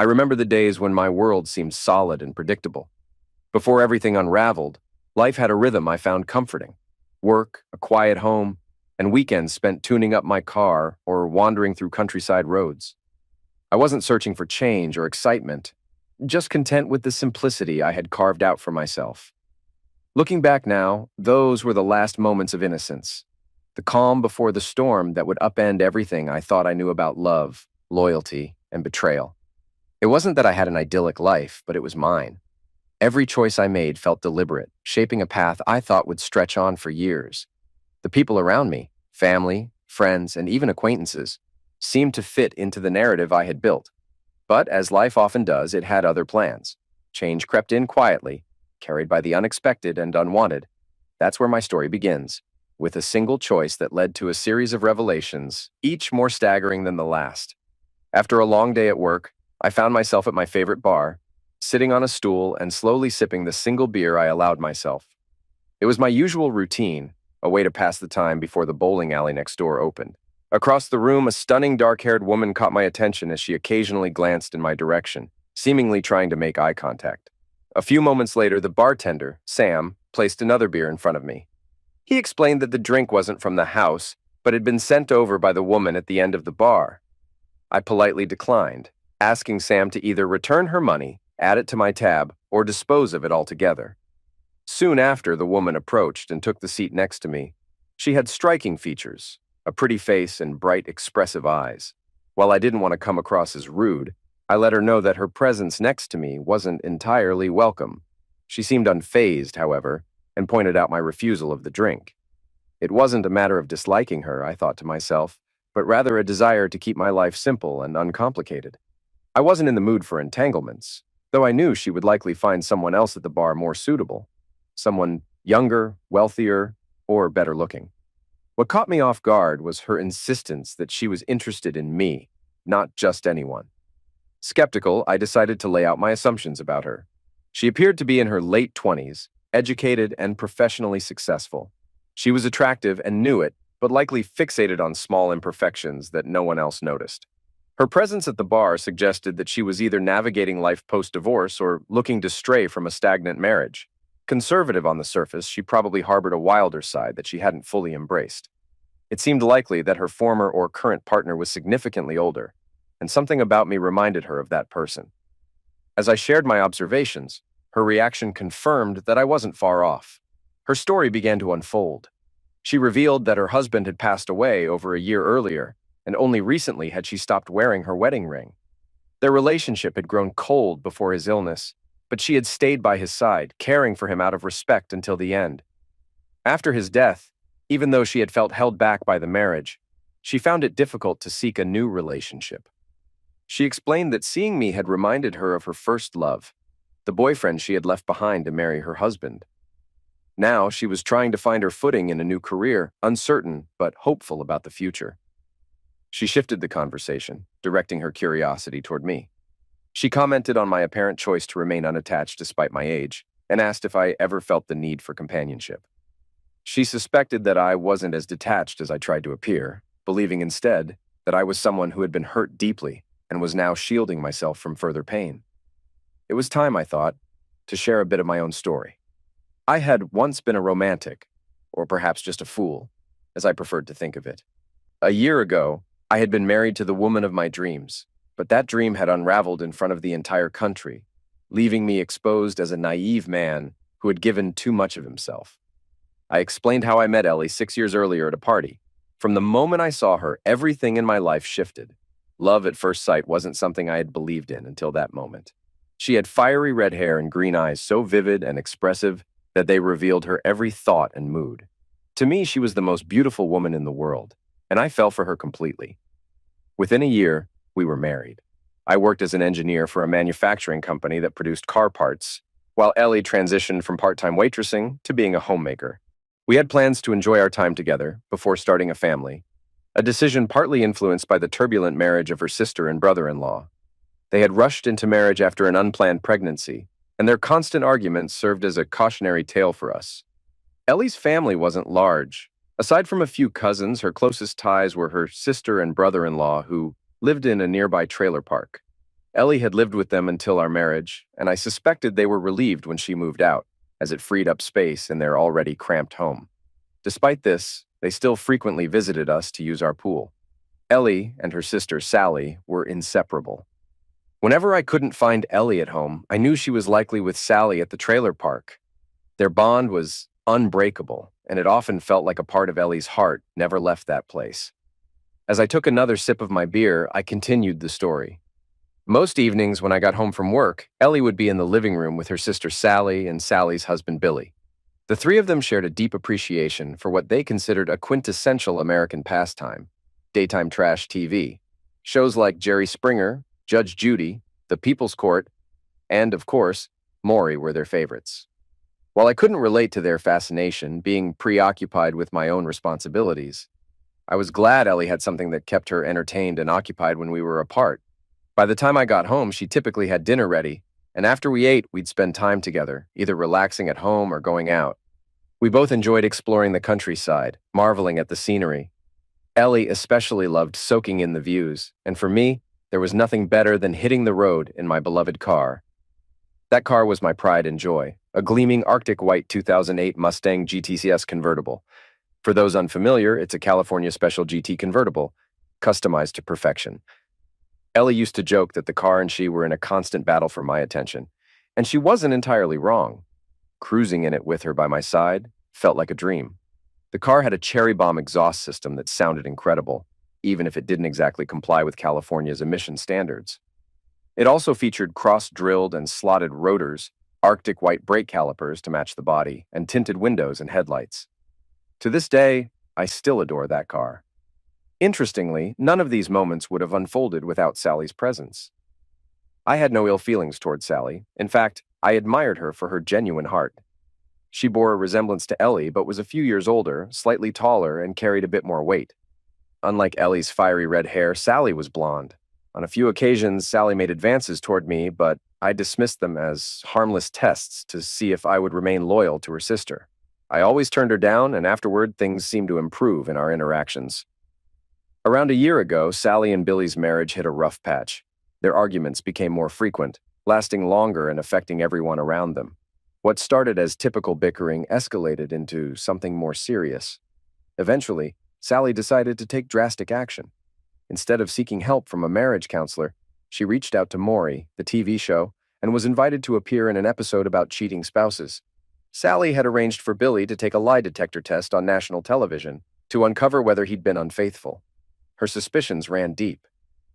I remember the days when my world seemed solid and predictable. Before everything unraveled, life had a rhythm I found comforting. Work, a quiet home, and weekends spent tuning up my car or wandering through countryside roads. I wasn't searching for change or excitement, just content with the simplicity I had carved out for myself. Looking back now, those were the last moments of innocence, the calm before the storm that would upend everything I thought I knew about love, loyalty, and betrayal. It wasn't that I had an idyllic life, but it was mine. Every choice I made felt deliberate, shaping a path I thought would stretch on for years. The people around me, family, friends, and even acquaintances, seemed to fit into the narrative I had built. But as life often does, it had other plans. Change crept in quietly, carried by the unexpected and unwanted. That's where my story begins, with a single choice that led to a series of revelations, each more staggering than the last. After a long day at work, I found myself at my favorite bar, sitting on a stool and slowly sipping the single beer I allowed myself. It was my usual routine, a way to pass the time before the bowling alley next door opened. Across the room, a stunning dark-haired woman caught my attention as she occasionally glanced in my direction, seemingly trying to make eye contact. A few moments later, the bartender, Sam, placed another beer in front of me. He explained that the drink wasn't from the house, but had been sent over by the woman at the end of the bar. I politely declined, asking Sam to either return her money, add it to my tab, or dispose of it altogether. Soon after, the woman approached and took the seat next to me. She had striking features, a pretty face and bright, expressive eyes. While I didn't want to come across as rude, I let her know that her presence next to me wasn't entirely welcome. She seemed unfazed, however, and pointed out my refusal of the drink. It wasn't a matter of disliking her, I thought to myself, but rather a desire to keep my life simple and uncomplicated. I wasn't in the mood for entanglements, though I knew she would likely find someone else at the bar more suitable, someone younger, wealthier, or better looking. What caught me off guard was her insistence that she was interested in me, not just anyone. Skeptical, I decided to lay out my assumptions about her. She appeared to be in her late 20s, educated and professionally successful. She was attractive and knew it, but likely fixated on small imperfections that no one else noticed. Her presence at the bar suggested that she was either navigating life post-divorce or looking to stray from a stagnant marriage. Conservative on the surface, she probably harbored a wilder side that she hadn't fully embraced. It seemed likely that her former or current partner was significantly older, and something about me reminded her of that person. As I shared my observations, her reaction confirmed that I wasn't far off. Her story began to unfold. She revealed that her husband had passed away over a year earlier, and only recently had she stopped wearing her wedding ring. Their relationship had grown cold before his illness, but she had stayed by his side, caring for him out of respect until the end. After his death, even though she had felt held back by the marriage, she found it difficult to seek a new relationship. She explained that seeing me had reminded her of her first love, the boyfriend she had left behind to marry her husband. Now she was trying to find her footing in a new career, uncertain but hopeful about the future. She shifted the conversation, directing her curiosity toward me. She commented on my apparent choice to remain unattached despite my age, and asked if I ever felt the need for companionship. She suspected that I wasn't as detached as I tried to appear, believing instead that I was someone who had been hurt deeply and was now shielding myself from further pain. It was time, I thought, to share a bit of my own story. I had once been a romantic, or perhaps just a fool, as I preferred to think of it. A year ago, I had been married to the woman of my dreams, but that dream had unraveled in front of the entire country, leaving me exposed as a naive man who had given too much of himself. I explained how I met Ellie 6 years earlier at a party. From the moment I saw her, everything in my life shifted. Love at first sight wasn't something I had believed in until that moment. She had fiery red hair and green eyes so vivid and expressive that they revealed her every thought and mood. To me, she was the most beautiful woman in the world, and I fell for her completely. Within a year, we were married. I worked as an engineer for a manufacturing company that produced car parts, while Ellie transitioned from part-time waitressing to being a homemaker. We had plans to enjoy our time together before starting a family, a decision partly influenced by the turbulent marriage of her sister and brother-in-law. They had rushed into marriage after an unplanned pregnancy, and their constant arguments served as a cautionary tale for us. Ellie's family wasn't large. Aside from a few cousins, her closest ties were her sister and brother-in-law who lived in a nearby trailer park. Ellie had lived with them until our marriage, and I suspected they were relieved when she moved out, as it freed up space in their already cramped home. Despite this, they still frequently visited us to use our pool. Ellie and her sister Sally were inseparable. Whenever I couldn't find Ellie at home, I knew she was likely with Sally at the trailer park. Their bond was unbreakable, and it often felt like a part of Ellie's heart never left that place. As I took another sip of my beer, I continued the story. Most evenings when I got home from work, Ellie would be in the living room with her sister Sally and Sally's husband Billy. The three of them shared a deep appreciation for what they considered a quintessential American pastime: daytime trash TV. Shows like Jerry Springer, Judge Judy, The People's Court, and, of course, Maury were their favorites. While I couldn't relate to their fascination, being preoccupied with my own responsibilities, I was glad Ellie had something that kept her entertained and occupied when we were apart. By the time I got home, she typically had dinner ready, and after we ate, we'd spend time together, either relaxing at home or going out. We both enjoyed exploring the countryside, marveling at the scenery. Ellie especially loved soaking in the views, and for me, there was nothing better than hitting the road in my beloved car. That car was my pride and joy, a gleaming Arctic white 2008 Mustang GTCS convertible. For those unfamiliar, it's a California Special GT convertible, customized to perfection. Ellie used to joke that the car and she were in a constant battle for my attention, and she wasn't entirely wrong. Cruising in it with her by my side felt like a dream. The car had a cherry bomb exhaust system that sounded incredible, even if it didn't exactly comply with California's emission standards. It also featured cross-drilled and slotted rotors, Arctic white brake calipers to match the body, and tinted windows and headlights. To this day, I still adore that car. Interestingly, none of these moments would have unfolded without Sally's presence. I had no ill feelings toward Sally. In fact, I admired her for her genuine heart. She bore a resemblance to Ellie, but was a few years older, slightly taller, and carried a bit more weight. Unlike Ellie's fiery red hair, Sally was blonde. On a few occasions, Sally made advances toward me, but I dismissed them as harmless tests to see if I would remain loyal to her sister. I always turned her down, and afterward, things seemed to improve in our interactions. Around a year ago, Sally and Billy's marriage hit a rough patch. Their arguments became more frequent, lasting longer and affecting everyone around them. What started as typical bickering escalated into something more serious. Eventually, Sally decided to take drastic action. Instead of seeking help from a marriage counselor, she reached out to Maury, the TV show, and was invited to appear in an episode about cheating spouses. Sally had arranged for Billy to take a lie detector test on national television to uncover whether he'd been unfaithful. Her suspicions ran deep.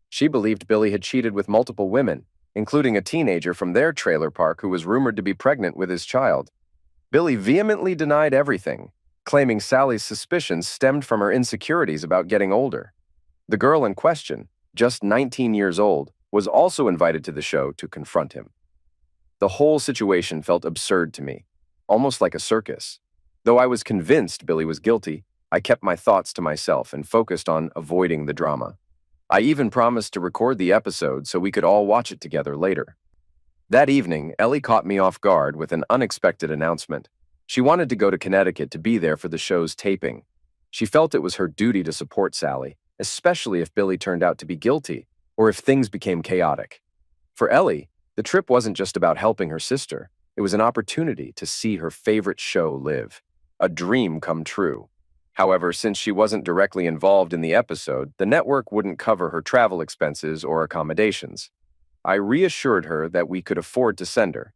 She believed Billy had cheated with multiple women, including a teenager from their trailer park who was rumored to be pregnant with his child. Billy vehemently denied everything, claiming Sally's suspicions stemmed from her insecurities about getting older. The girl in question, just 19 years old, was also invited to the show to confront him. The whole situation felt absurd to me, almost like a circus. Though I was convinced Billy was guilty, I kept my thoughts to myself and focused on avoiding the drama. I even promised to record the episode so we could all watch it together later. That evening, Ellie caught me off guard with an unexpected announcement. She wanted to go to Connecticut to be there for the show's taping. She felt it was her duty to support Sally, especially if Billy turned out to be guilty or if things became chaotic. For Ellie, the trip wasn't just about helping her sister. It was an opportunity to see her favorite show live, a dream come true. However, since she wasn't directly involved in the episode, the network wouldn't cover her travel expenses or accommodations. I reassured her that we could afford to send her.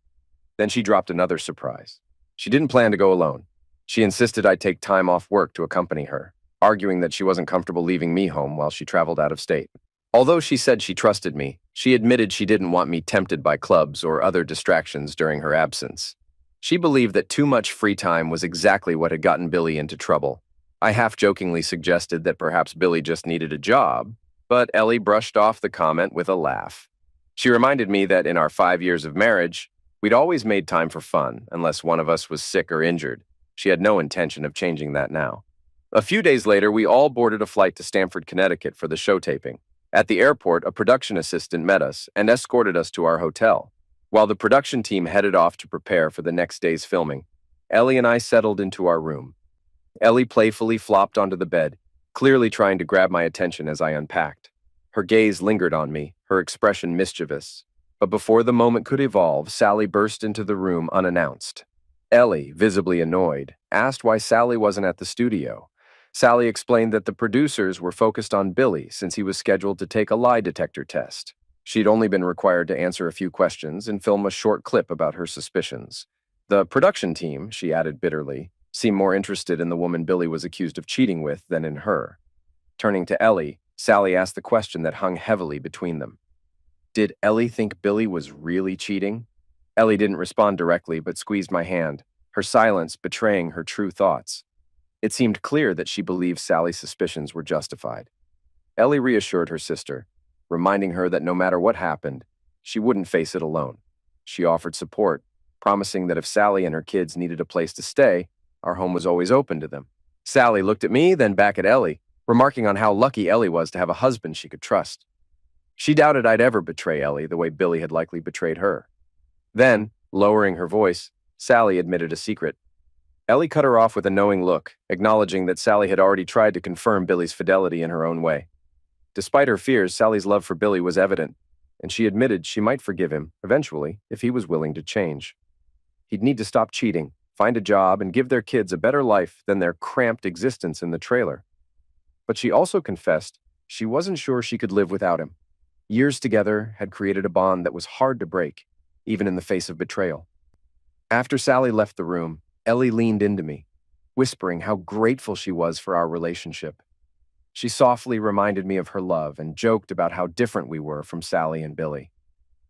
Then she dropped another surprise. She didn't plan to go alone. She insisted I take time off work to accompany her, arguing that she wasn't comfortable leaving me home while she traveled out of state. Although she said she trusted me, she admitted she didn't want me tempted by clubs or other distractions during her absence. She believed that too much free time was exactly what had gotten Billy into trouble. I half-jokingly suggested that perhaps Billy just needed a job, but Ellie brushed off the comment with a laugh. She reminded me that in our 5 years of marriage, we'd always made time for fun, unless one of us was sick or injured. She had no intention of changing that now. A few days later, we all boarded a flight to Stamford, Connecticut for the show taping. At the airport, a production assistant met us and escorted us to our hotel. While the production team headed off to prepare for the next day's filming, Ellie and I settled into our room. Ellie playfully flopped onto the bed, clearly trying to grab my attention as I unpacked. Her gaze lingered on me, her expression mischievous. But before the moment could evolve, Sally burst into the room unannounced. Ellie, visibly annoyed, asked why Sally wasn't at the studio. Sally explained that the producers were focused on Billy since he was scheduled to take a lie detector test. She'd only been required to answer a few questions and film a short clip about her suspicions. The production team, she added bitterly, seemed more interested in the woman Billy was accused of cheating with than in her. Turning to Ellie, Sally asked the question that hung heavily between them. Did Ellie think Billy was really cheating? Ellie didn't respond directly but squeezed my hand, her silence betraying her true thoughts. It seemed clear that she believed Sally's suspicions were justified. Ellie reassured her sister, reminding her that no matter what happened, she wouldn't face it alone. She offered support, promising that if Sally and her kids needed a place to stay, our home was always open to them. Sally looked at me, then back at Ellie, remarking on how lucky Ellie was to have a husband she could trust. She doubted I'd ever betray Ellie the way Billy had likely betrayed her. Then, lowering her voice, Sally admitted a secret. Ellie cut her off with a knowing look, acknowledging that Sally had already tried to confirm Billy's fidelity in her own way. Despite her fears, Sally's love for Billy was evident, and she admitted she might forgive him, eventually, if he was willing to change. He'd need to stop cheating, find a job, and give their kids a better life than their cramped existence in the trailer. But she also confessed she wasn't sure she could live without him. Years together had created a bond that was hard to break, even in the face of betrayal. After Sally left the room, Ellie leaned into me, whispering how grateful she was for our relationship. She softly reminded me of her love and joked about how different we were from Sally and Billy.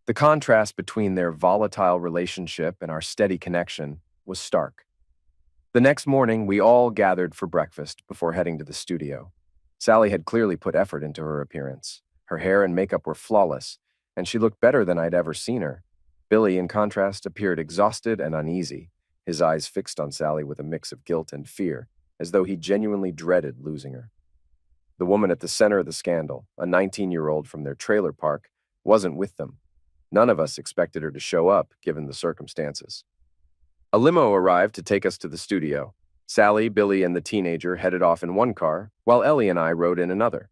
The contrast between their volatile relationship and our steady connection was stark. The next morning, we all gathered for breakfast before heading to the studio. Sally had clearly put effort into her appearance. Her hair and makeup were flawless, and she looked better than I'd ever seen her. Billy, in contrast, appeared exhausted and uneasy, his eyes fixed on Sally with a mix of guilt and fear, as though he genuinely dreaded losing her. The woman at the center of the scandal, a 19-year-old from their trailer park, wasn't with them. None of us expected her to show up, given the circumstances. A limo arrived to take us to the studio. Sally, Billy, and the teenager headed off in one car, while Ellie and I rode in another.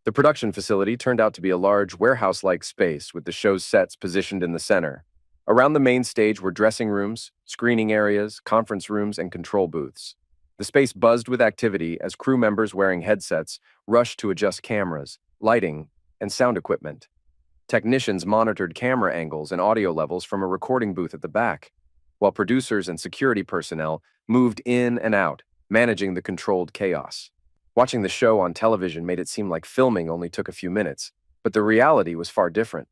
The production facility turned out to be a large warehouse-like space with the show's sets positioned in the center. Around the main stage were dressing rooms, screening areas, conference rooms, and control booths. The space buzzed with activity as crew members wearing headsets rushed to adjust cameras, lighting, and sound equipment. Technicians monitored camera angles and audio levels from a recording booth at the back, while producers and security personnel moved in and out, managing the controlled chaos. Watching the show on television made it seem like filming only took a few minutes, but the reality was far different.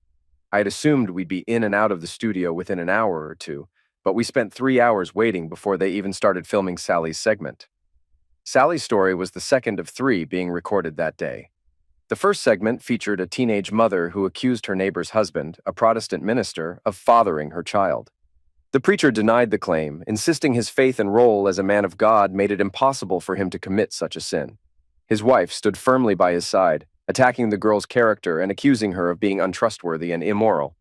I had assumed we'd be in and out of the studio within an hour or two, but we spent 3 hours waiting before they even started filming Sally's segment. Sally's story was the second of 3 being recorded that day. The first segment featured a teenage mother who accused her neighbor's husband, a Protestant minister, of fathering her child. The preacher denied the claim, insisting his faith and role as a man of God made it impossible for him to commit such a sin. His wife stood firmly by his side, attacking the girl's character and accusing her of being untrustworthy and immoral.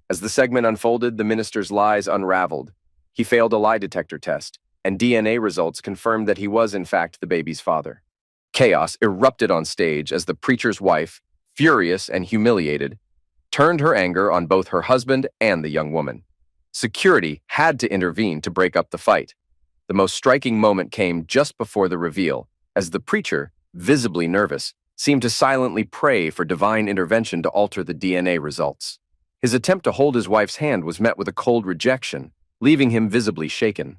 As the segment unfolded, the minister's lies unraveled. He failed a lie detector test, and DNA results confirmed that he was in fact the baby's father. Chaos erupted on stage as the preacher's wife, furious and humiliated, turned her anger on both her husband and the young woman. Security had to intervene to break up the fight. The most striking moment came just before the reveal, as the preacher, visibly nervous, seemed to silently pray for divine intervention to alter the DNA results. His attempt to hold his wife's hand was met with a cold rejection, leaving him visibly shaken.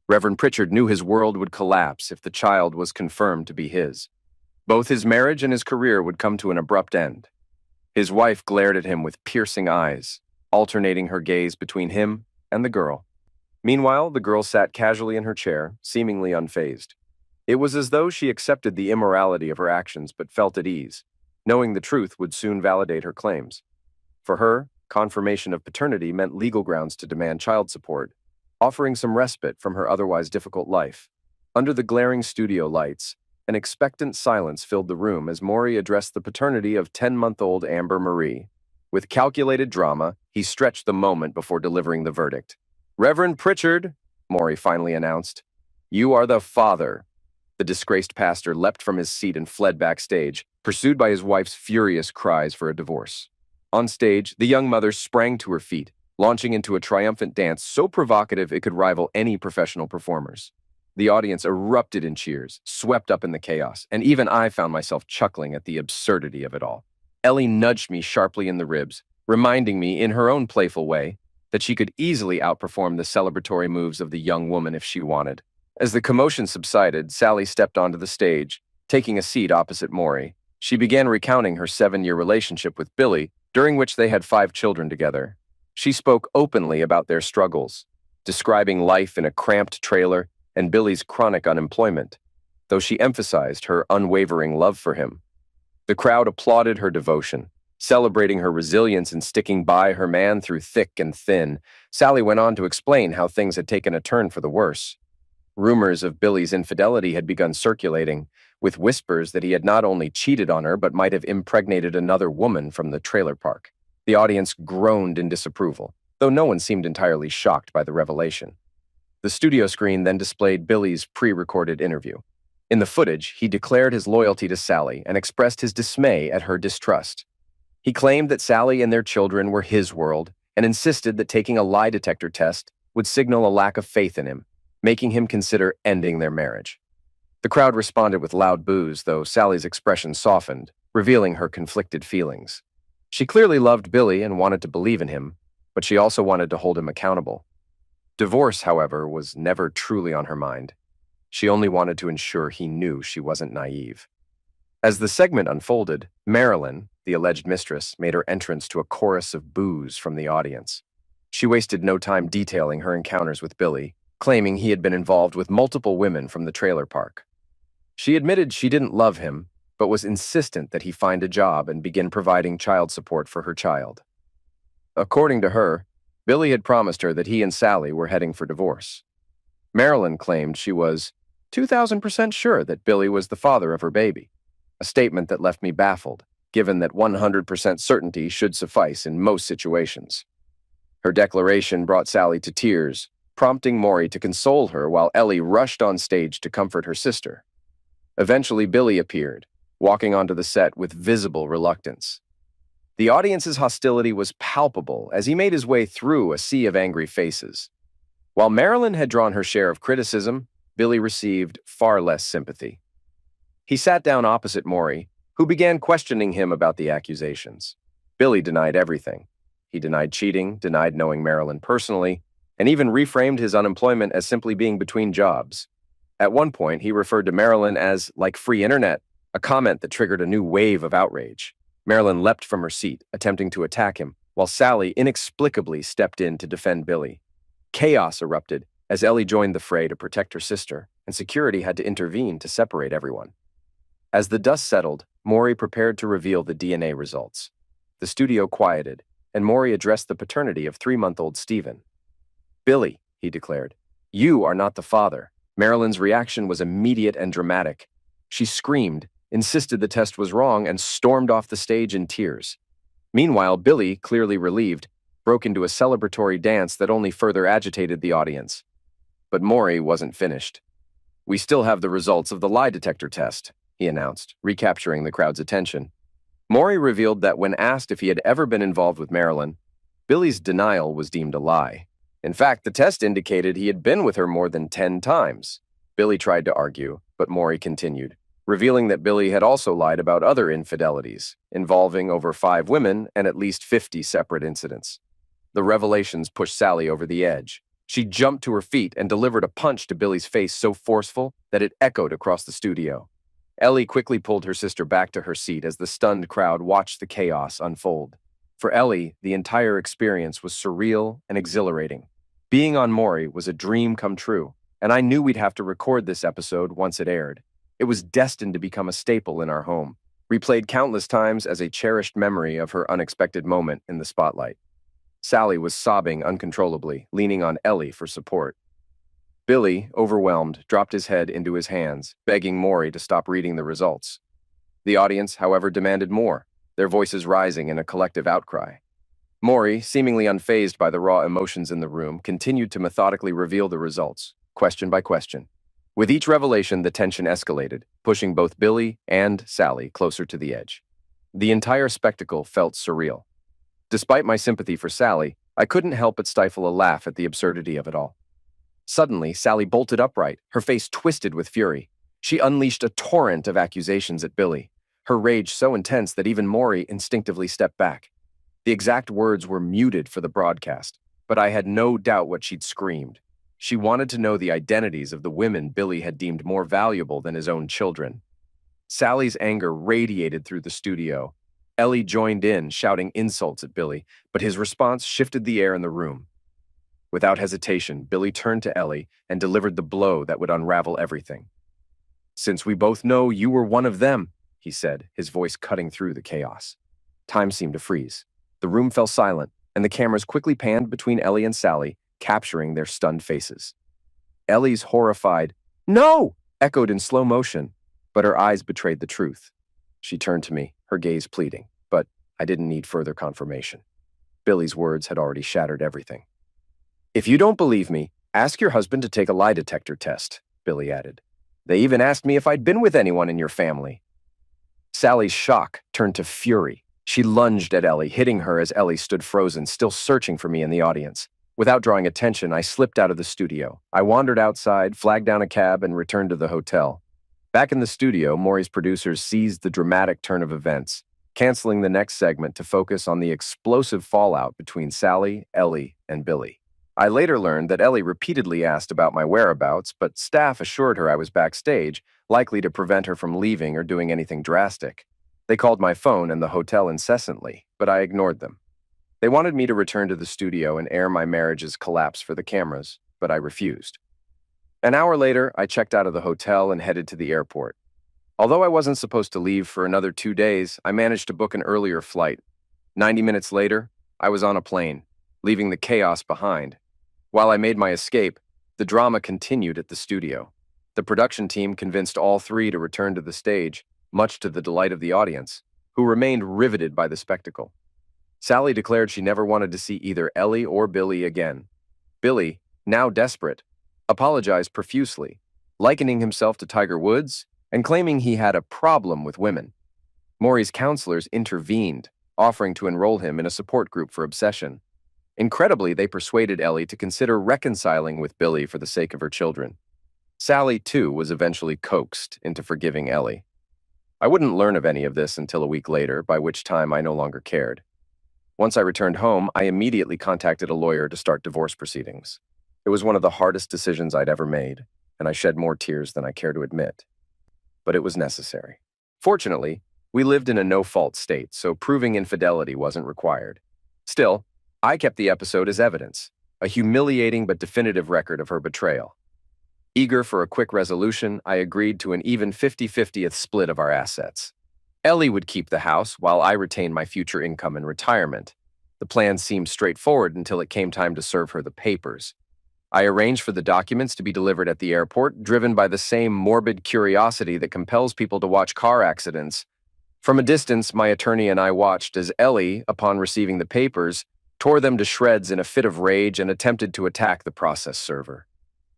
Reverend Pritchard knew his world would collapse if the child was confirmed to be his. Both his marriage and his career would come to an abrupt end. His wife glared at him with piercing eyes, alternating her gaze between him and the girl. Meanwhile, the girl sat casually in her chair, seemingly unfazed. It was as though she accepted the immorality of her actions but felt at ease, knowing the truth would soon validate her claims. For her, confirmation of paternity meant legal grounds to demand child support, offering some respite from her otherwise difficult life. Under the glaring studio lights, an expectant silence filled the room as Maury addressed the paternity of 10-month-old Amber Marie. With calculated drama, he stretched the moment before delivering the verdict. "Reverend Pritchard," Maury finally announced, "you are the father." The disgraced pastor leapt from his seat and fled backstage, pursued by his wife's furious cries for a divorce. On stage, the young mother sprang to her feet, launching into a triumphant dance so provocative it could rival any professional performer's. The audience erupted in cheers, swept up in the chaos, and even I found myself chuckling at the absurdity of it all. Ellie nudged me sharply in the ribs, reminding me in her own playful way that she could easily outperform the celebratory moves of the young woman if she wanted. As the commotion subsided, Sally stepped onto the stage, taking a seat opposite Maury. She began recounting her 7-year relationship with Billy, during which they had 5 children together. She spoke openly about their struggles, describing life in a cramped trailer and Billy's chronic unemployment, though she emphasized her unwavering love for him. The crowd applauded her devotion, celebrating her resilience in sticking by her man through thick and thin. Sally went on to explain how things had taken a turn for the worse. Rumors of Billy's infidelity had begun circulating, with whispers that he had not only cheated on her but might have impregnated another woman from the trailer park. The audience groaned in disapproval, though no one seemed entirely shocked by the revelation. The studio screen then displayed Billy's pre-recorded interview. In the footage, he declared his loyalty to Sally and expressed his dismay at her distrust. He claimed that Sally and their children were his world and insisted that taking a lie detector test would signal a lack of faith in him, making him consider ending their marriage. The crowd responded with loud boos, though Sally's expression softened, revealing her conflicted feelings. She clearly loved Billy and wanted to believe in him, but she also wanted to hold him accountable. Divorce, however, was never truly on her mind. She only wanted to ensure he knew she wasn't naive. As the segment unfolded, Marilyn, the alleged mistress, made her entrance to a chorus of boos from the audience. She wasted no time detailing her encounters with Billy, claiming he had been involved with multiple women from the trailer park. She admitted she didn't love him, but was insistent that he find a job and begin providing child support for her child. According to her, Billy had promised her that he and Sally were heading for divorce. Marilyn claimed she was 2,000% sure that Billy was the father of her baby, a statement that left me baffled, given that 100% certainty should suffice in most situations. Her declaration brought Sally to tears, prompting Maury to console her while Ellie rushed on stage to comfort her sister. Eventually, Billy appeared, walking onto the set with visible reluctance. The audience's hostility was palpable as he made his way through a sea of angry faces. While Marilyn had drawn her share of criticism, Billy received far less sympathy. He sat down opposite Maury, who began questioning him about the accusations. Billy denied everything. He denied cheating, denied knowing Marilyn personally, and even reframed his unemployment as simply being between jobs. At one point, he referred to Marilyn as like free internet, a comment that triggered a new wave of outrage. Marilyn leapt from her seat, attempting to attack him, while Sally inexplicably stepped in to defend Billy. Chaos erupted as Ellie joined the fray to protect her sister, and security had to intervene to separate everyone. As the dust settled, Maury prepared to reveal the DNA results. The studio quieted, and Maury addressed the paternity of 3-month-old Stephen. "Billy," he declared, "you are not the father." Marilyn's reaction was immediate and dramatic. She screamed, insisted the test was wrong, and stormed off the stage in tears. Meanwhile, Billy, clearly relieved, broke into a celebratory dance that only further agitated the audience. But Maury wasn't finished. "We still have the results of the lie detector test," he announced, recapturing the crowd's attention. Maury revealed that when asked if he had ever been involved with Marilyn, Billy's denial was deemed a lie. In fact, the test indicated he had been with her more than 10 times. Billy tried to argue, but Maury continued, revealing that Billy had also lied about other infidelities, involving over 5 women and at least 50 separate incidents. The revelations pushed Sally over the edge. She jumped to her feet and delivered a punch to Billy's face so forceful that it echoed across the studio. Ellie quickly pulled her sister back to her seat as the stunned crowd watched the chaos unfold. For Ellie, the entire experience was surreal and exhilarating. Being on Maury was a dream come true, and I knew we'd have to record this episode once it aired. It was destined to become a staple in our home, replayed countless times as a cherished memory of her unexpected moment in the spotlight. Sally was sobbing uncontrollably, leaning on Ellie for support. Billy, overwhelmed, dropped his head into his hands, begging Maury to stop reading the results. The audience, however, demanded more, their voices rising in a collective outcry. Maury, seemingly unfazed by the raw emotions in the room, continued to methodically reveal the results, question by question. With each revelation, the tension escalated, pushing both Billy and Sally closer to the edge. The entire spectacle felt surreal. Despite my sympathy for Sally, I couldn't help but stifle a laugh at the absurdity of it all. Suddenly, Sally bolted upright, her face twisted with fury. She unleashed a torrent of accusations at Billy, her rage so intense that even Maury instinctively stepped back. The exact words were muted for the broadcast, but I had no doubt what she'd screamed. She wanted to know the identities of the women Billy had deemed more valuable than his own children. Sally's anger radiated through the studio. Ellie joined in, shouting insults at Billy, but his response shifted the air in the room. Without hesitation, Billy turned to Ellie and delivered the blow that would unravel everything. "Since we both know you were one of them," he said, his voice cutting through the chaos. Time seemed to freeze. The room fell silent, and the cameras quickly panned between Ellie and Sally, capturing their stunned faces. Ellie's horrified, "No!" echoed in slow motion, but her eyes betrayed the truth. She turned to me, her gaze pleading, but I didn't need further confirmation. Billy's words had already shattered everything. "If you don't believe me, ask your husband to take a lie detector test," Billy added. "They even asked me if I'd been with anyone in your family." Sally's shock turned to fury. She lunged at Ellie, hitting her as Ellie stood frozen, still searching for me in the audience. Without drawing attention, I slipped out of the studio. I wandered outside, flagged down a cab, and returned to the hotel. Back in the studio, Maury's producers seized the dramatic turn of events, canceling the next segment to focus on the explosive fallout between Sally, Ellie, and Billy. I later learned that Ellie repeatedly asked about my whereabouts, but staff assured her I was backstage, likely to prevent her from leaving or doing anything drastic. They called my phone and the hotel incessantly, but I ignored them. They wanted me to return to the studio and air my marriage's collapse for the cameras, but I refused. An hour later, I checked out of the hotel and headed to the airport. Although I wasn't supposed to leave for another 2 days, I managed to book an earlier flight. 90 minutes later, I was on a plane, leaving the chaos behind. While I made my escape, the drama continued at the studio. The production team convinced all three to return to the stage, much to the delight of the audience, who remained riveted by the spectacle. Sally declared she never wanted to see either Ellie or Billy again. Billy, now desperate, apologized profusely, likening himself to Tiger Woods and claiming he had a problem with women. Maury's counselors intervened, offering to enroll him in a support group for obsession. Incredibly, they persuaded Ellie to consider reconciling with Billy for the sake of her children. Sally, too, was eventually coaxed into forgiving Ellie. I wouldn't learn of any of this until a week later, by which time I no longer cared. Once I returned home, I immediately contacted a lawyer to start divorce proceedings. It was one of the hardest decisions I'd ever made, and I shed more tears than I care to admit. But it was necessary. Fortunately, we lived in a no-fault state, so proving infidelity wasn't required. Still, I kept the episode as evidence, a humiliating but definitive record of her betrayal. Eager for a quick resolution, I agreed to an even 50-50th split of our assets. Ellie would keep the house while I retained my future income in retirement. The plan seemed straightforward until it came time to serve her the papers. I arranged for the documents to be delivered at the airport, driven by the same morbid curiosity that compels people to watch car accidents. From a distance, my attorney and I watched as Ellie, upon receiving the papers, tore them to shreds in a fit of rage and attempted to attack the process server.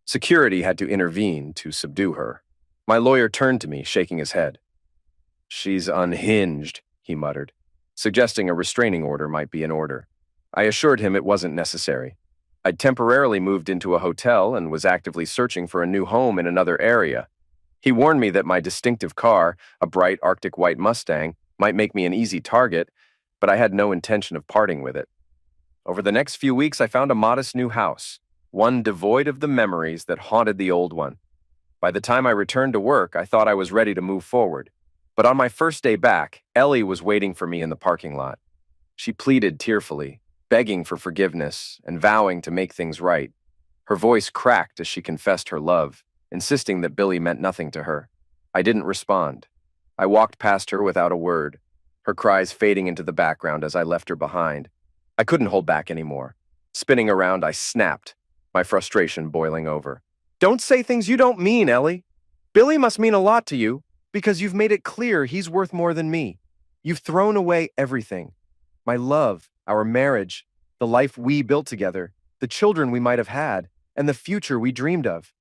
Security had to intervene to subdue her. My lawyer turned to me, shaking his head. "She's unhinged," he muttered, suggesting a restraining order might be in order. I assured him it wasn't necessary. I'd temporarily moved into a hotel and was actively searching for a new home in another area. He warned me that my distinctive car, a bright Arctic white Mustang, might make me an easy target, but I had no intention of parting with it. Over the next few weeks, I found a modest new house, one devoid of the memories that haunted the old one. By the time I returned to work, I thought I was ready to move forward. But on my first day back, Ellie was waiting for me in the parking lot. She pleaded tearfully, begging for forgiveness and vowing to make things right. Her voice cracked as she confessed her love, insisting that Billy meant nothing to her. I didn't respond. I walked past her without a word, her cries fading into the background as I left her behind. I couldn't hold back anymore. Spinning around, I snapped, my frustration boiling over. "Don't say things you don't mean, Ellie. Billy must mean a lot to you, because you've made it clear he's worth more than me. You've thrown away everything. My love, our marriage, the life we built together, the children we might have had, and the future we dreamed of.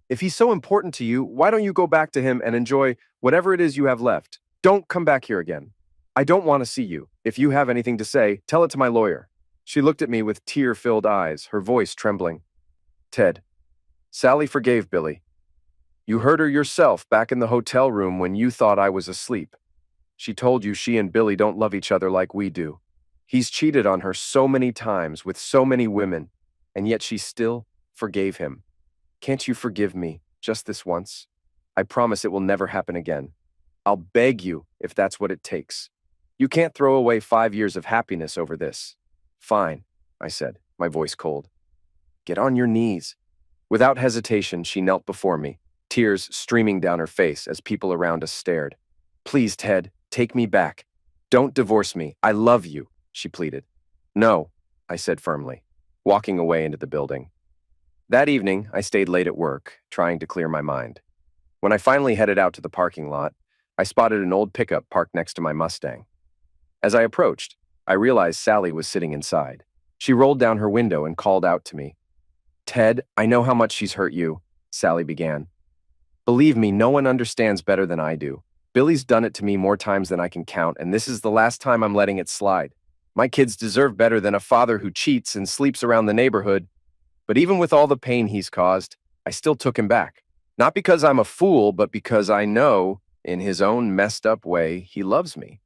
If he's so important to you, why don't you go back to him and enjoy whatever it is you have left? Don't come back here again." I don't want to see you. If you have anything to say, tell it to my lawyer. She looked at me with tear-filled eyes, her voice trembling. Ted, Sally forgave Billy. You heard her yourself back in the hotel room when you thought I was asleep. She told you she and Billy don't love each other like we do. He's cheated on her so many times with so many women, and yet she still forgave him. Can't you forgive me, just this once? I promise it will never happen again. I'll beg you if that's what it takes. You can't throw away 5 years of happiness over this. Fine, I said, my voice cold. Get on your knees. Without hesitation, she knelt before me, tears streaming down her face as people around us stared. Please, Ted, take me back. Don't divorce me. I love you, she pleaded. No, I said firmly, walking away into the building. That evening, I stayed late at work, trying to clear my mind. When I finally headed out to the parking lot, I spotted an old pickup parked next to my Mustang. As I approached, I realized Sally was sitting inside. She rolled down her window and called out to me. Ted, I know how much she's hurt you, Sally began. Believe me, no one understands better than I do. Billy's done it to me more times than I can count, and this is the last time I'm letting it slide. My kids deserve better than a father who cheats and sleeps around the neighborhood. But even with all the pain he's caused, I still took him back. Not because I'm a fool, but because I know, in his own messed up way, he loves me.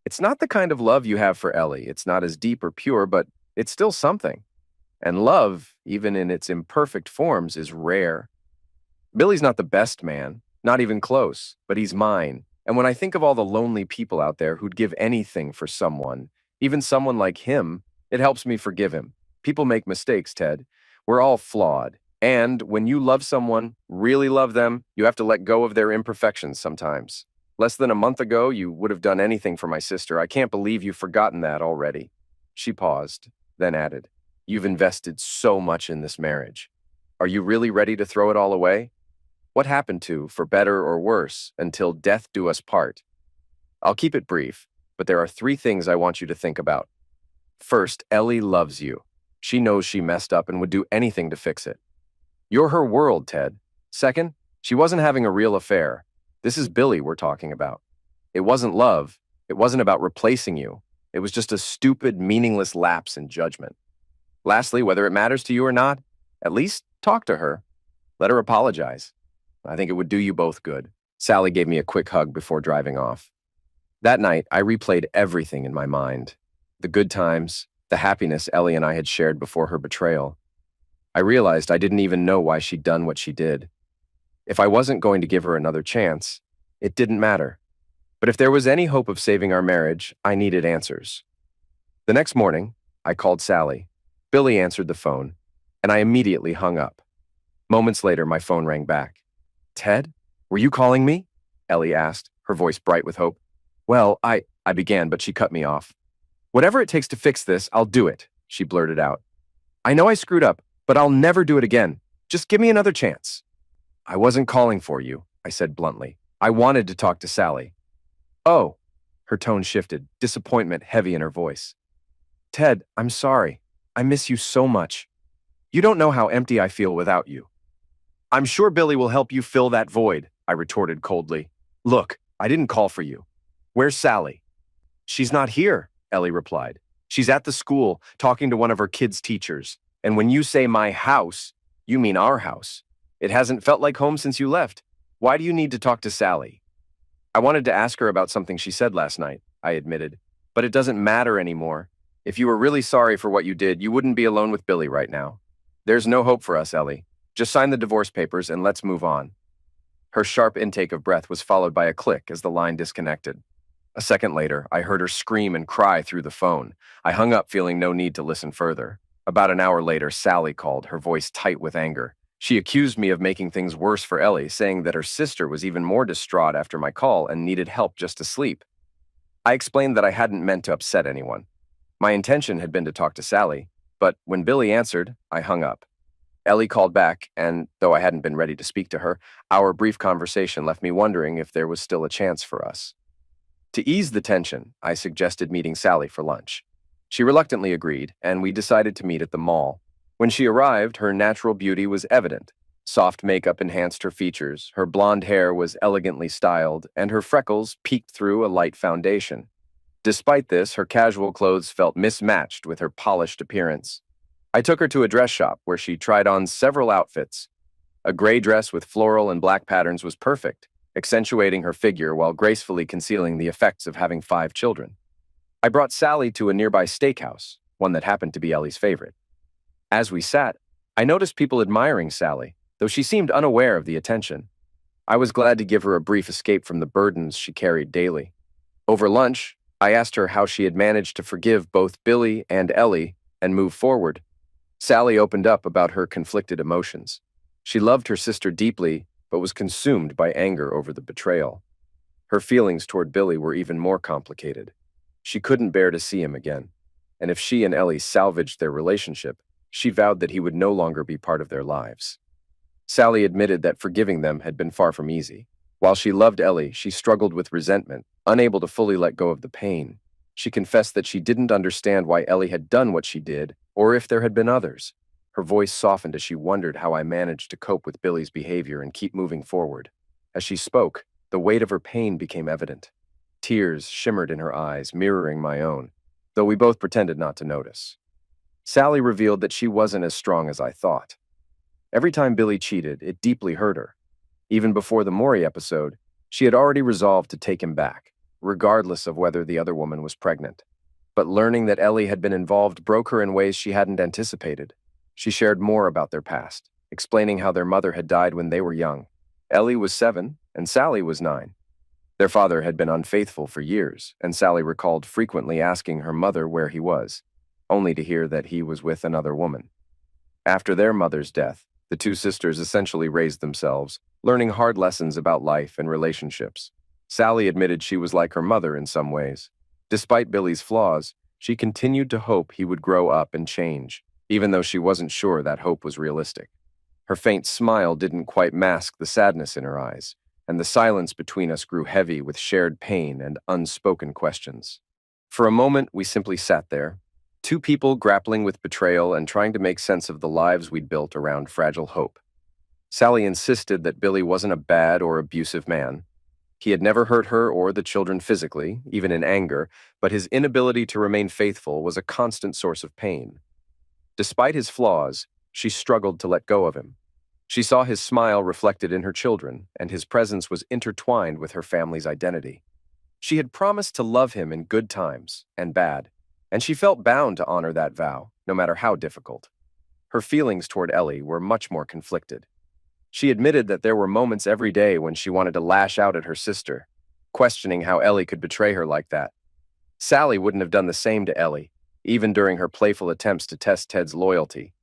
It's not the kind of love you have for Ellie. It's not as deep or pure, but it's still something. And love, even in its imperfect forms, is rare. Billy's not the best man, not even close, but he's mine. And when I think of all the lonely people out there who'd give anything for someone, even someone like him, it helps me forgive him. People make mistakes, Ted. We're all flawed. And when you love someone, really love them, you have to let go of their imperfections sometimes. Less than a month ago, you would have done anything for my sister. I can't believe you've forgotten that already. She paused, then added, You've invested so much in this marriage. Are you really ready to throw it all away? What happened to, for better or worse, until death do us part? I'll keep it brief, but there are 3 things I want you to think about. First, Ellie loves you. She knows she messed up and would do anything to fix it. You're her world, Ted. Second, she wasn't having a real affair. This is Billy we're talking about. It wasn't love. It wasn't about replacing you. It was just a stupid, meaningless lapse in judgment. Lastly, whether it matters to you or not, at least talk to her. Let her apologize. I think it would do you both good. Sally gave me a quick hug before driving off. That night, I replayed everything in my mind. The good times, the happiness Ellie and I had shared before her betrayal. I realized I didn't even know why she'd done what she did. If I wasn't going to give her another chance, it didn't matter. But if there was any hope of saving our marriage, I needed answers. The next morning, I called Sally. Billy answered the phone, and I immediately hung up. Moments later, my phone rang back. Ted, were you calling me? Ellie asked, her voice bright with hope. Well, I began, but she cut me off. Whatever it takes to fix this, I'll do it, she blurted out. I know I screwed up, but I'll never do it again. Just give me another chance. I wasn't calling for you, I said bluntly. I wanted to talk to Sally. Oh, her tone shifted, disappointment heavy in her voice. Ted, I'm sorry. I miss you so much. You don't know how empty I feel without you. I'm sure Billy will help you fill that void, I retorted coldly. Look, I didn't call for you. Where's Sally? She's not here, Ellie replied. She's at the school, talking to one of her kids' teachers. And when you say my house, you mean our house. It hasn't felt like home since you left. Why do you need to talk to Sally? I wanted to ask her about something she said last night, I admitted. But it doesn't matter anymore. If you were really sorry for what you did, you wouldn't be alone with Billy right now. There's no hope for us, Ellie. Just sign the divorce papers and let's move on. Her sharp intake of breath was followed by a click as the line disconnected. A second later, I heard her scream and cry through the phone. I hung up, feeling no need to listen further. About an hour later, Sally called, her voice tight with anger. She accused me of making things worse for Ellie, saying that her sister was even more distraught after my call and needed help just to sleep. I explained that I hadn't meant to upset anyone. My intention had been to talk to Sally, but when Billy answered, I hung up. Ellie called back, and though I hadn't been ready to speak to her, our brief conversation left me wondering if there was still a chance for us. To ease the tension, I suggested meeting Sally for lunch. She reluctantly agreed, and we decided to meet at the mall. When she arrived, her natural beauty was evident. Soft makeup enhanced her features, her blonde hair was elegantly styled, and her freckles peeked through a light foundation. Despite this, her casual clothes felt mismatched with her polished appearance. I took her to a dress shop where she tried on several outfits. A gray dress with floral and black patterns was perfect, accentuating her figure while gracefully concealing the effects of having 5 children. I brought Sally to a nearby steakhouse, one that happened to be Ellie's favorite. As we sat, I noticed people admiring Sally, though she seemed unaware of the attention. I was glad to give her a brief escape from the burdens she carried daily. Over lunch, I asked her how she had managed to forgive both Billy and Ellie and move forward. Sally opened up about her conflicted emotions. She loved her sister deeply, but was consumed by anger over the betrayal. Her feelings toward Billy were even more complicated. She couldn't bear to see him again, and if she and Ellie salvaged their relationship, she vowed that he would no longer be part of their lives. Sally admitted that forgiving them had been far from easy. While she loved Ellie, she struggled with resentment, unable to fully let go of the pain. She confessed that she didn't understand why Ellie had done what she did, or if there had been others. Her voice softened as she wondered how I managed to cope with Billy's behavior and keep moving forward. As she spoke, the weight of her pain became evident. Tears shimmered in her eyes, mirroring my own, though we both pretended not to notice. Sally revealed that she wasn't as strong as I thought. Every time Billy cheated, it deeply hurt her. Even before the Maury episode, she had already resolved to take him back, regardless of whether the other woman was pregnant. But learning that Ellie had been involved broke her in ways she hadn't anticipated. She shared more about their past, explaining how their mother had died when they were young. Ellie was 7, and Sally was 9. Their father had been unfaithful for years, and Sally recalled frequently asking her mother where he was, only to hear that he was with another woman. After their mother's death, the two sisters essentially raised themselves, learning hard lessons about life and relationships. Sally admitted she was like her mother in some ways. Despite Billy's flaws, she continued to hope he would grow up and change, even though she wasn't sure that hope was realistic. Her faint smile didn't quite mask the sadness in her eyes, and the silence between us grew heavy with shared pain and unspoken questions. For a moment, we simply sat there, two people grappling with betrayal and trying to make sense of the lives we'd built around fragile hope. Sally insisted that Billy wasn't a bad or abusive man. He had never hurt her or the children physically, even in anger, but his inability to remain faithful was a constant source of pain. Despite his flaws, she struggled to let go of him. She saw his smile reflected in her children, and his presence was intertwined with her family's identity. She had promised to love him in good times and bad, and she felt bound to honor that vow, no matter how difficult. Her feelings toward Ellie were much more conflicted. She admitted that there were moments every day when she wanted to lash out at her sister, questioning how Ellie could betray her like that. Sally wouldn't have done the same to Ellie, even during her playful attempts to test Ted's loyalty.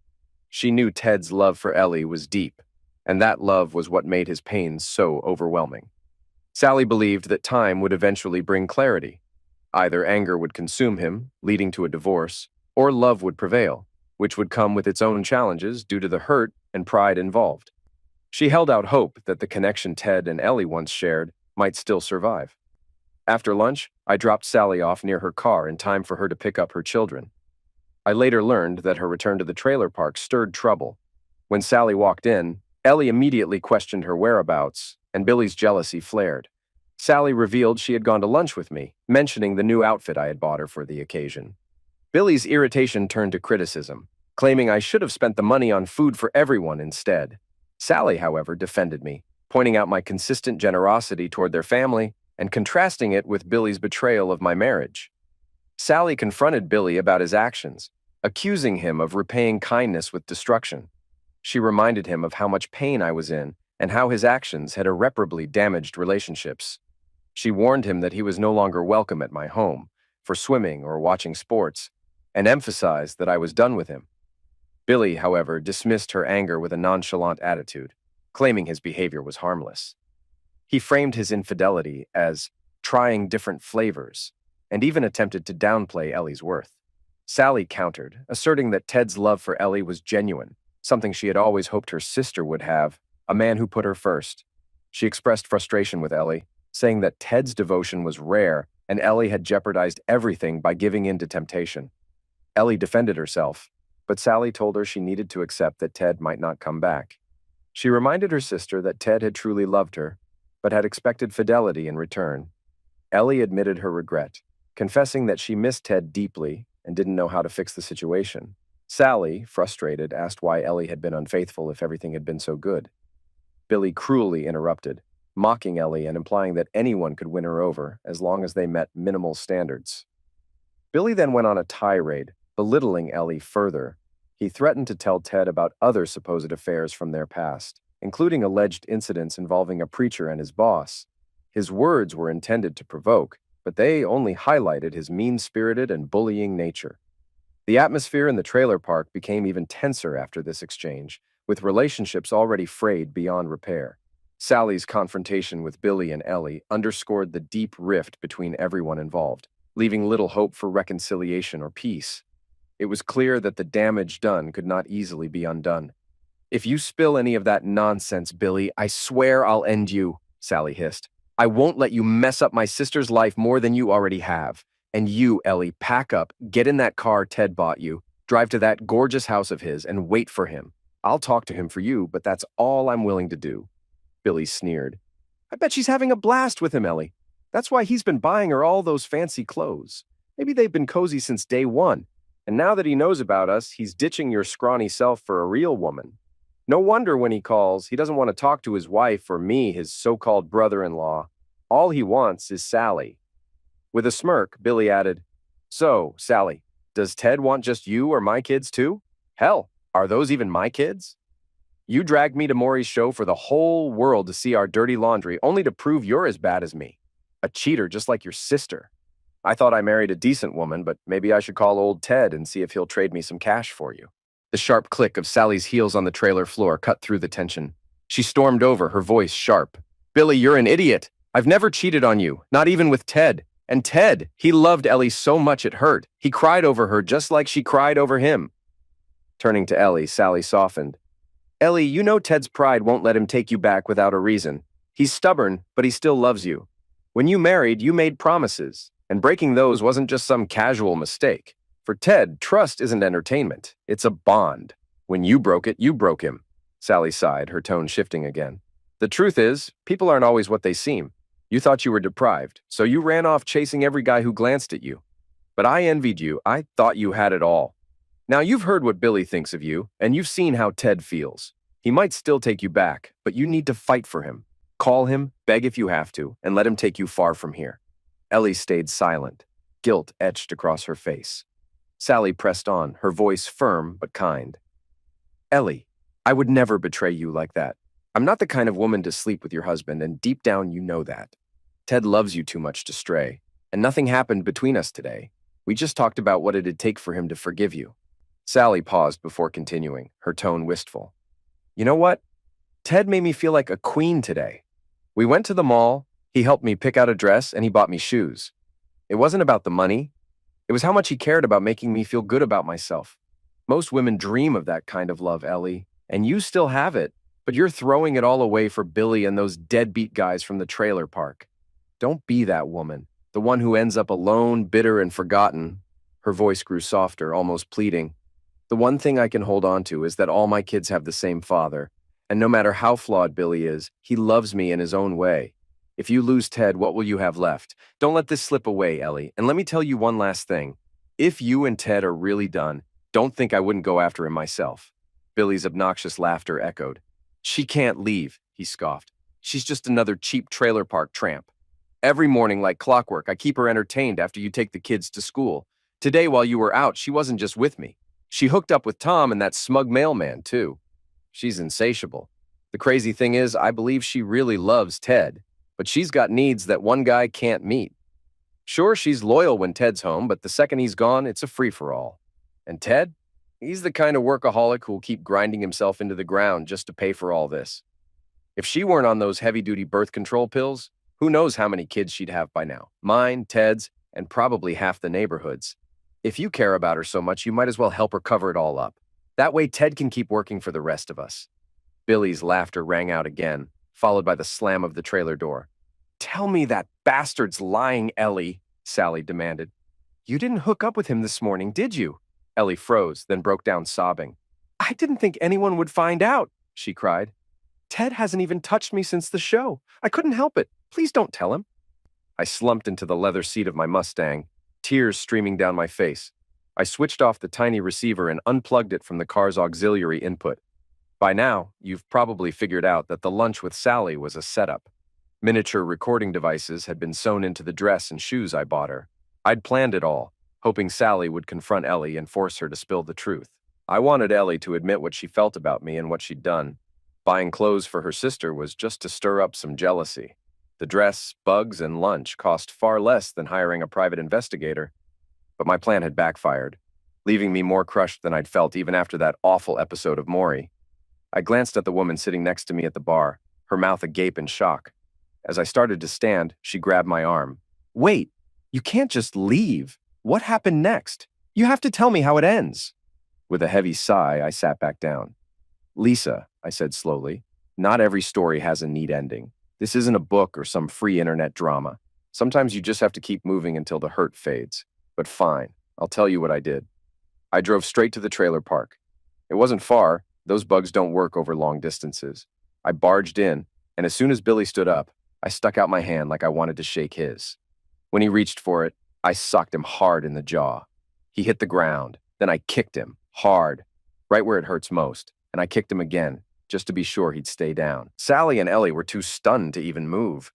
She knew Ted's love for Ellie was deep, and that love was what made his pain so overwhelming. Sally believed that time would eventually bring clarity. Either anger would consume him, leading to a divorce, or love would prevail, which would come with its own challenges due to the hurt and pride involved. She held out hope that the connection Ted and Ellie once shared might still survive. After lunch, I dropped Sally off near her car in time for her to pick up her children. I later learned that her return to the trailer park stirred trouble. When Sally walked in, Ellie immediately questioned her whereabouts, and Billy's jealousy flared. Sally revealed she had gone to lunch with me, mentioning the new outfit I had bought her for the occasion. Billy's irritation turned to criticism, claiming I should have spent the money on food for everyone instead. Sally, however, defended me, pointing out my consistent generosity toward their family and contrasting it with Billy's betrayal of my marriage. Sally confronted Billy about his actions, accusing him of repaying kindness with destruction. She reminded him of how much pain I was in and how his actions had irreparably damaged relationships. She warned him that he was no longer welcome at my home for swimming or watching sports, and emphasized that I was done with him. Billy, however, dismissed her anger with a nonchalant attitude, claiming his behavior was harmless. He framed his infidelity as trying different flavors, and even attempted to downplay Ellie's worth. Sally countered, asserting that Ted's love for Ellie was genuine, something she had always hoped her sister would have, a man who put her first. She expressed frustration with Ellie, saying that Ted's devotion was rare and Ellie had jeopardized everything by giving in to temptation. Ellie defended herself, but Sally told her she needed to accept that Ted might not come back. She reminded her sister that Ted had truly loved her, but had expected fidelity in return. Ellie admitted her regret, confessing that she missed Ted deeply and didn't know how to fix the situation. Sally, frustrated, asked why Ellie had been unfaithful if everything had been so good. Billy cruelly interrupted, mocking Ellie and implying that anyone could win her over as long as they met minimal standards. Billy then went on a tirade, belittling Ellie further. He threatened to tell Ted about other supposed affairs from their past, including alleged incidents involving a preacher and his boss. His words were intended to provoke, but they only highlighted his mean-spirited and bullying nature. The atmosphere in the trailer park became even tenser after this exchange, with relationships already frayed beyond repair. Sally's confrontation with Billy and Ellie underscored the deep rift between everyone involved, leaving little hope for reconciliation or peace. It was clear that the damage done could not easily be undone. "If you spill any of that nonsense, Billy, I swear I'll end you," Sally hissed. "I won't let you mess up my sister's life more than you already have. And you, Ellie, pack up, get in that car Ted bought you, drive to that gorgeous house of his, and wait for him. I'll talk to him for you, but that's all I'm willing to do." Billy sneered. "I bet she's having a blast with him, Ellie. That's why he's been buying her all those fancy clothes. Maybe they've been cozy since day one, and now that he knows about us, he's ditching your scrawny self for a real woman. No wonder when he calls, he doesn't want to talk to his wife or me, his so-called brother-in-law. All he wants is Sally." With a smirk, Billy added, "So, Sally, does Ted want just you or my kids too? Hell, are those even my kids? You dragged me to Maury's show for the whole world to see our dirty laundry, only to prove you're as bad as me. A cheater just like your sister. I thought I married a decent woman, but maybe I should call old Ted and see if he'll trade me some cash for you." The sharp click of Sally's heels on the trailer floor cut through the tension. She stormed over, her voice sharp. "Billy, you're an idiot. I've never cheated on you, not even with Ted. And Ted, he loved Ellie so much it hurt. He cried over her just like she cried over him." Turning to Ellie, Sally softened. "Ellie, you know Ted's pride won't let him take you back without a reason. He's stubborn, but he still loves you. When you married, you made promises, and breaking those wasn't just some casual mistake. For Ted, trust isn't entertainment. It's a bond. When you broke it, you broke him." Sally sighed, her tone shifting again. "The truth is, people aren't always what they seem. You thought you were deprived, so you ran off chasing every guy who glanced at you. But I envied you. I thought you had it all. Now you've heard what Billy thinks of you, and you've seen how Ted feels. He might still take you back, but you need to fight for him. Call him, beg if you have to, and let him take you far from here." Ellie stayed silent, guilt etched across her face. Sally pressed on, her voice firm but kind. "Ellie, I would never betray you like that. I'm not the kind of woman to sleep with your husband, and deep down you know that. Ted loves you too much to stray, and nothing happened between us today. We just talked about what it'd take for him to forgive you." Sally paused before continuing, her tone wistful. "You know what? Ted made me feel like a queen today. We went to the mall, he helped me pick out a dress, and he bought me shoes. It wasn't about the money. It was how much he cared about making me feel good about myself. Most women dream of that kind of love, Ellie, and you still have it, but you're throwing it all away for Billy and those deadbeat guys from the trailer park. Don't be that woman, the one who ends up alone, bitter, and forgotten." Her voice grew softer, almost pleading. "The one thing I can hold on to is that all my kids have the same father, and no matter how flawed Billy is, he loves me in his own way. If you lose Ted, what will you have left? Don't let this slip away, Ellie, and let me tell you one last thing. If you and Ted are really done, don't think I wouldn't go after him myself." Billy's obnoxious laughter echoed. "She can't leave," he scoffed. "She's just another cheap trailer park tramp. Every morning, like clockwork, I keep her entertained after you take the kids to school. Today, while you were out, she wasn't just with me. She hooked up with Tom and that smug mailman, too. She's insatiable. The crazy thing is, I believe she really loves Ted, but she's got needs that one guy can't meet. Sure, she's loyal when Ted's home, but the second he's gone, it's a free-for-all. And Ted? He's the kind of workaholic who'll keep grinding himself into the ground just to pay for all this. If she weren't on those heavy-duty birth control pills, who knows how many kids she'd have by now. Mine, Ted's, and probably half the neighborhood's. If you care about her so much, you might as well help her cover it all up. That way Ted can keep working for the rest of us." Billy's laughter rang out again, followed by the slam of the trailer door. "Tell me that bastard's lying, Ellie," Sally demanded. "You didn't hook up with him this morning, did you?" Ellie froze, then broke down sobbing. "I didn't think anyone would find out," she cried. "Ted hasn't even touched me since the show. I couldn't help it. Please don't tell him." I slumped into the leather seat of my Mustang. tears streaming down my face. I switched off the tiny receiver and unplugged it from the car's auxiliary input. By now, you've probably figured out that the lunch with Sally was a setup. Miniature recording devices had been sewn into the dress and shoes I bought her. I'd planned it all, hoping Sally would confront Ellie and force her to spill the truth. I wanted Ellie to admit what she felt about me and what she'd done. Buying clothes for her sister was just to stir up some jealousy. The dress, bugs, and lunch cost far less than hiring a private investigator. But my plan had backfired, leaving me more crushed than I'd felt even after that awful episode of Maury. I glanced at the woman sitting next to me at the bar, her mouth agape in shock. As I started to stand, she grabbed my arm. "Wait, you can't just leave. What happened next? You have to tell me how it ends." With a heavy sigh, I sat back down. "Lisa," I said slowly, "not every story has a neat ending. This isn't a book or some free internet drama. Sometimes you just have to keep moving until the hurt fades. But fine, I'll tell you what I did. I drove straight to the trailer park. It wasn't far. Those bugs don't work over long distances. I barged in, and as soon as Billy stood up, I stuck out my hand like I wanted to shake his. When he reached for it, I socked him hard in the jaw. He hit the ground. Then I kicked him, hard, right where it hurts most, and I kicked him again, just to be sure he'd stay down. Sally and Ellie were too stunned to even move.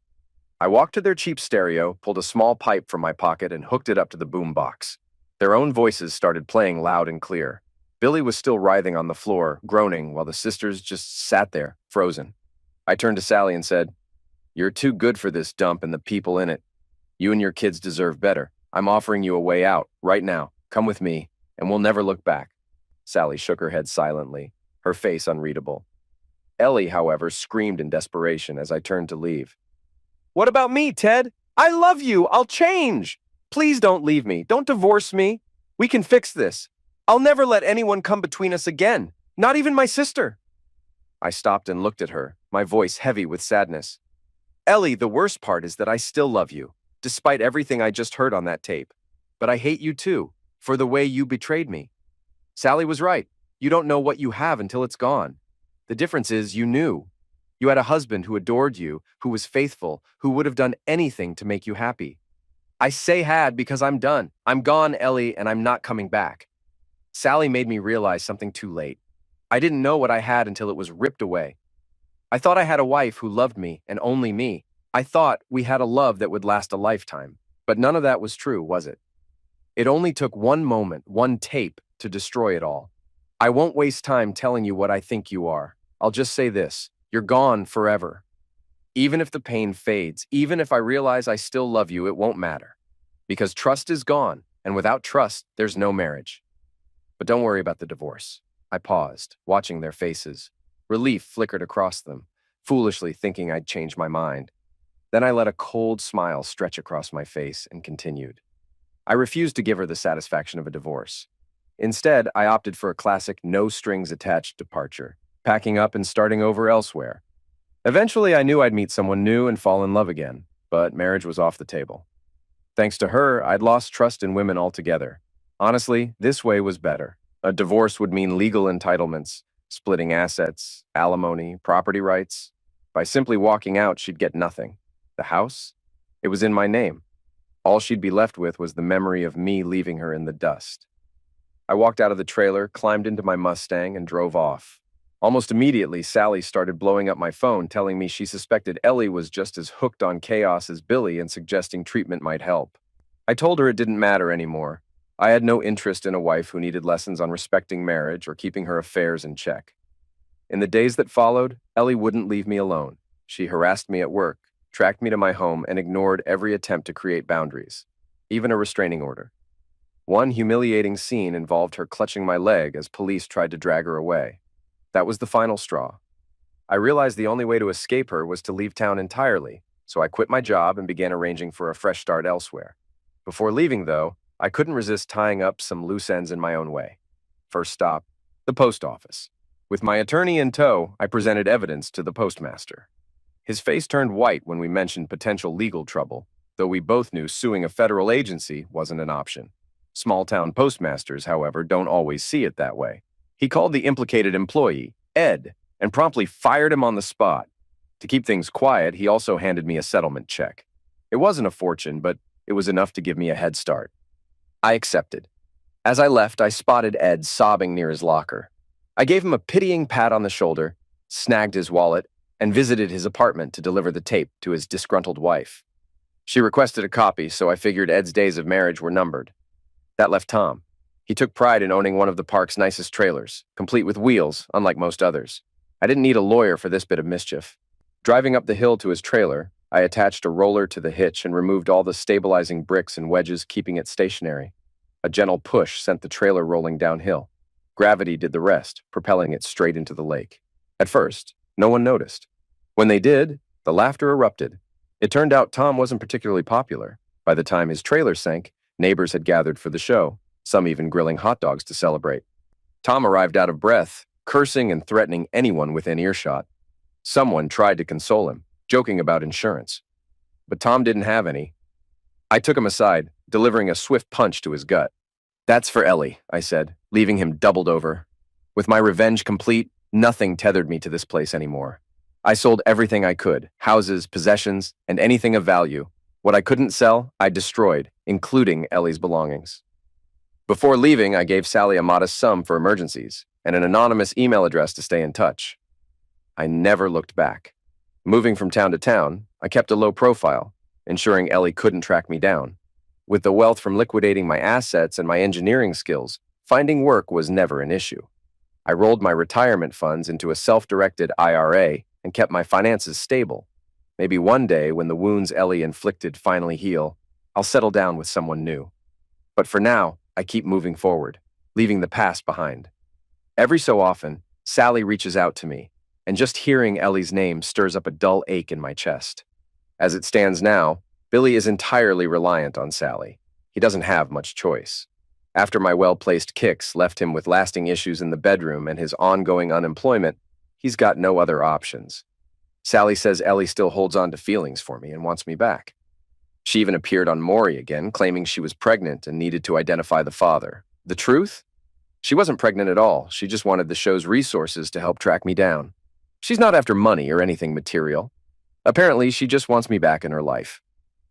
I walked to their cheap stereo, pulled a small pipe from my pocket, and hooked it up to the boombox. Their own voices started playing loud and clear. Billy was still writhing on the floor, groaning, while the sisters just sat there, frozen. I turned to Sally and said, "You're too good for this dump and the people in it. You and your kids deserve better. I'm offering you a way out, right now. Come with me, and we'll never look back." Sally shook her head silently, her face unreadable. Ellie, however, screamed in desperation as I turned to leave. "What about me, Ted? I love you. I'll change. Please don't leave me. Don't divorce me. We can fix this. I'll never let anyone come between us again, not even my sister." I stopped and looked at her, my voice heavy with sadness. "Ellie, the worst part is that I still love you, despite everything I just heard on that tape. But I hate you too, for the way you betrayed me. Sally was right. You don't know what you have until it's gone. The difference is you knew. You had a husband who adored you, who was faithful, who would have done anything to make you happy. I say had because I'm done. I'm gone, Ellie, and I'm not coming back." Sally made me realize something too late. I didn't know what I had until it was ripped away. I thought I had a wife who loved me and only me. I thought we had a love that would last a lifetime. But none of that was true, was it? It only took one moment, one tape, to destroy it all. I won't waste time telling you what I think you are. I'll just say this. You're gone forever. Even if the pain fades, even if I realize I still love you, it won't matter. Because trust is gone, and without trust, there's no marriage. But don't worry about the divorce. I paused, watching their faces. Relief flickered across them, foolishly thinking I'd changed my mind. Then I let a cold smile stretch across my face and continued. I refused to give her the satisfaction of a divorce. Instead, I opted for a classic no-strings-attached departure, packing up and starting over elsewhere. Eventually, I knew I'd meet someone new and fall in love again, but marriage was off the table. Thanks to her, I'd lost trust in women altogether. Honestly, this way was better. A divorce would mean legal entitlements, splitting assets, alimony, property rights. By simply walking out, she'd get nothing. The house? It was in my name. All she'd be left with was the memory of me leaving her in the dust. I walked out of the trailer, climbed into my Mustang, and drove off. Almost immediately, Sally started blowing up my phone, telling me she suspected Ellie was just as hooked on chaos as Billy and suggesting treatment might help. I told her it didn't matter anymore. I had no interest in a wife who needed lessons on respecting marriage or keeping her affairs in check. In the days that followed, Ellie wouldn't leave me alone. She harassed me at work, tracked me to my home, and ignored every attempt to create boundaries, even a restraining order. One humiliating scene involved her clutching my leg as police tried to drag her away. That was the final straw. I realized the only way to escape her was to leave town entirely, so I quit my job and began arranging for a fresh start elsewhere. Before leaving, though, I couldn't resist tying up some loose ends in my own way. First stop, the post office. With my attorney in tow, I presented evidence to the postmaster. His face turned white when we mentioned potential legal trouble, though we both knew suing a federal agency wasn't an option. Small-town postmasters, however, don't always see it that way. He called the implicated employee, Ed, and promptly fired him on the spot. To keep things quiet, he also handed me a settlement check. It wasn't a fortune, but it was enough to give me a head start. I accepted. As I left, I spotted Ed sobbing near his locker. I gave him a pitying pat on the shoulder, snagged his wallet, and visited his apartment to deliver the tape to his disgruntled wife. She requested a copy, so I figured Ed's days of marriage were numbered. That left Tom. He took pride in owning one of the park's nicest trailers, complete with wheels, unlike most others. I didn't need a lawyer for this bit of mischief. Driving up the hill to his trailer, I attached a roller to the hitch and removed all the stabilizing bricks and wedges, keeping it stationary. A gentle push sent the trailer rolling downhill. Gravity did the rest, propelling it straight into the lake. At first, no one noticed. When they did, the laughter erupted. It turned out Tom wasn't particularly popular. By the time his trailer sank, neighbors had gathered for the show, some even grilling hot dogs to celebrate. Tom arrived out of breath, cursing and threatening anyone within earshot. Someone tried to console him, joking about insurance. But Tom didn't have any. I took him aside, delivering a swift punch to his gut. "That's for Ellie," I said, leaving him doubled over. With my revenge complete, nothing tethered me to this place anymore. I sold everything I could, houses, possessions, and anything of value. What I couldn't sell, I destroyed, including Ellie's belongings. Before leaving, I gave Sally a modest sum for emergencies and an anonymous email address to stay in touch. I never looked back. Moving from town to town, I kept a low profile, ensuring Ellie couldn't track me down. With the wealth from liquidating my assets and my engineering skills, finding work was never an issue. I rolled my retirement funds into a self-directed IRA and kept my finances stable. Maybe one day, when the wounds Ellie inflicted finally heal, I'll settle down with someone new. But for now, I keep moving forward, leaving the past behind. Every so often, Sally reaches out to me, and just hearing Ellie's name stirs up a dull ache in my chest. As it stands now, Billy is entirely reliant on Sally. He doesn't have much choice. After my well-placed kicks left him with lasting issues in the bedroom and his ongoing unemployment, he's got no other options. Sally says Ellie still holds on to feelings for me and wants me back. She even appeared on Maury again, claiming she was pregnant and needed to identify the father. The truth? She wasn't pregnant at all. She just wanted the show's resources to help track me down. She's not after money or anything material. Apparently, she just wants me back in her life.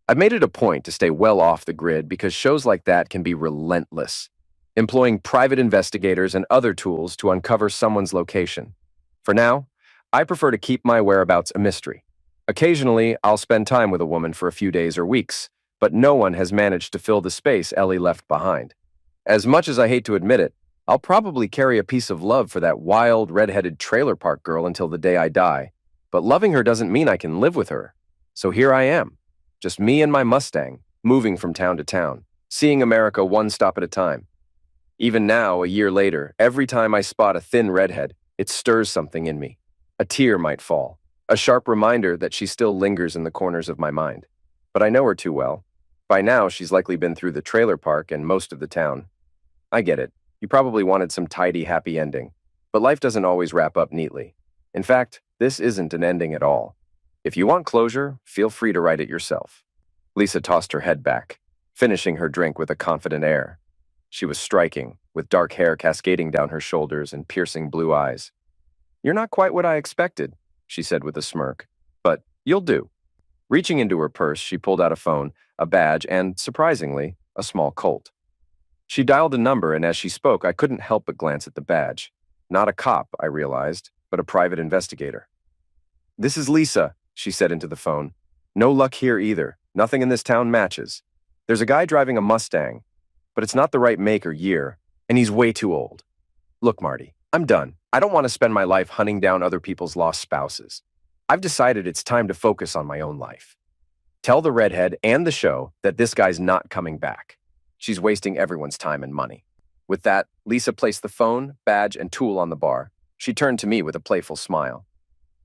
I've made it a point to stay well off the grid because shows like that can be relentless, employing private investigators and other tools to uncover someone's location. For now, I prefer to keep my whereabouts a mystery. Occasionally, I'll spend time with a woman for a few days or weeks, but no one has managed to fill the space Ellie left behind. As much as I hate to admit it, I'll probably carry a piece of love for that wild, red-headed trailer park girl until the day I die, but loving her doesn't mean I can live with her. So here I am, just me and my Mustang, moving from town to town, seeing America one stop at a time. Even now, a year later, every time I spot a thin redhead, it stirs something in me. A tear might fall, a sharp reminder that she still lingers in the corners of my mind. But I know her too well. By now, she's likely been through the trailer park and most of the town. I get it. You probably wanted some tidy, happy ending. But life doesn't always wrap up neatly. In fact, this isn't an ending at all. If you want closure, feel free to write it yourself. Lisa tossed her head back, finishing her drink with a confident air. She was striking, with dark hair cascading down her shoulders and piercing blue eyes. "You're not quite what I expected," she said with a smirk, "but you'll do." Reaching into her purse, she pulled out a phone, a badge, and, surprisingly, a small Colt. She dialed a number, and as she spoke, I couldn't help but glance at the badge. Not a cop, I realized, but a private investigator. "This is Lisa," she said into the phone. "No luck here either. Nothing in this town matches. There's a guy driving a Mustang, but it's not the right make or year, and he's way too old. Look, Marty, I'm done. I don't want to spend my life hunting down other people's lost spouses. I've decided it's time to focus on my own life. Tell the redhead and the show that this guy's not coming back. She's wasting everyone's time and money." With that, Lisa placed the phone, badge, and tool on the bar. She turned to me with a playful smile.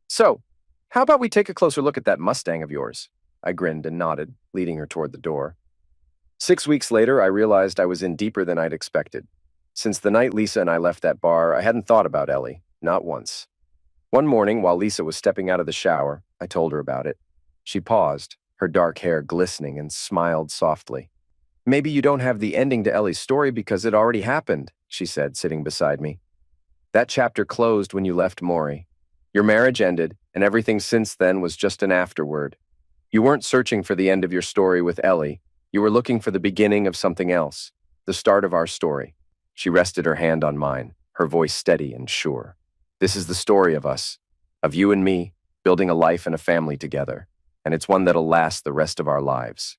"So, how about we take a closer look at that Mustang of yours?" I grinned and nodded, leading her toward the door. 6 weeks later, I realized I was in deeper than I'd expected. Since the night Lisa and I left that bar, I hadn't thought about Ellie, not once. One morning, while Lisa was stepping out of the shower, I told her about it. She paused, her dark hair glistening, and smiled softly. "Maybe you don't have the ending to Ellie's story because it already happened," she said, sitting beside me. "That chapter closed when you left Maury. Your marriage ended, and everything since then was just an afterword. You weren't searching for the end of your story with Ellie. You were looking for the beginning of something else. the start of our story. She rested her hand on mine, her voice steady and sure. This is the story of us, of you and me, building a life and a family together, and it's one that'll last the rest of our lives.